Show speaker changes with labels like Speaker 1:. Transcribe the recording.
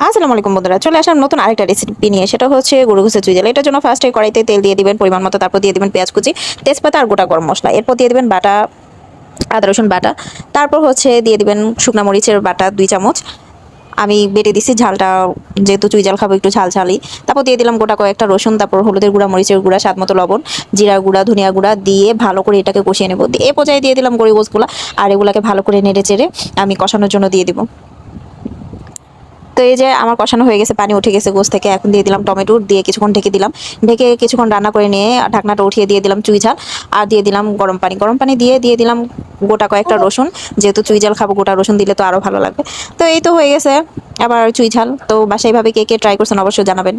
Speaker 1: আসসালামু আলাইকুম বন্ধুরা, চলে আসলাম নতুন আরেকটা রেসিপি নিয়ে। সেটা হচ্ছে গরু গোসের চুই ঝাল। এটার জন্য ফার্স্টে কড়াইতে তেল দিয়ে দিবেন পরিমাণ মতো, তারপর দিয়ে দিবেন পেঁয়াজ কুচি, তেজপাতা আর গোটা গরম মশলা। এরপর দিয়ে দিবেন বাটা আদা রসুন বাটা, তারপর হচ্ছে দিয়ে দিবেন শুকনা মরিচের বাটা 2 চামচ। আমি বেটে দিছি ঝালটা, যেহেতু চুই ঝাল খাবো একটু ঝাল ঝালই। তারপর দিয়ে দিলাম গোটা কয়েকটা রসুন, তারপর হলুদের গুঁড়া, মরিচের গুঁড়া, স্বাদ মতো লবণ, জিরা গুঁড়া, ধনিয়া গুঁড়া দিয়ে ভালো করে এটাকে কষিয়ে নেব। এ পর্যায়ে দিয়ে দিলাম গরু গোসগুলা, আর এগুলাকে ভালো করে নেড়ে চেড়ে আমি কষানোর জন্য দিয়ে দিব। তো এই যে আমার কষানো হয়ে গেছে, পানি উঠে গেছে গোস থেকে। এখন দিয়ে দিলাম টমেটো, দিয়ে কিছুক্ষণ ঢেকে দিলাম। ঢেকে কিছুক্ষণ রান্না করে নিয়ে ঢাকনাটা উঠিয়ে দিয়ে দিলাম চুই ঝাল, আর দিয়ে দিলাম গরম পানি। গরম পানি দিয়ে দিলাম গোটা কয়েকটা রসুন, যেহেতু চুই ঝাল খাবো গোটা রসুন দিলে তো আরও ভালো লাগবে। তো এই তো হয়ে গেছে আবার চুই ঝাল। তো বাসায় এইভাবে কে কে ট্রাই করছেন অবশ্যই জানাবেন।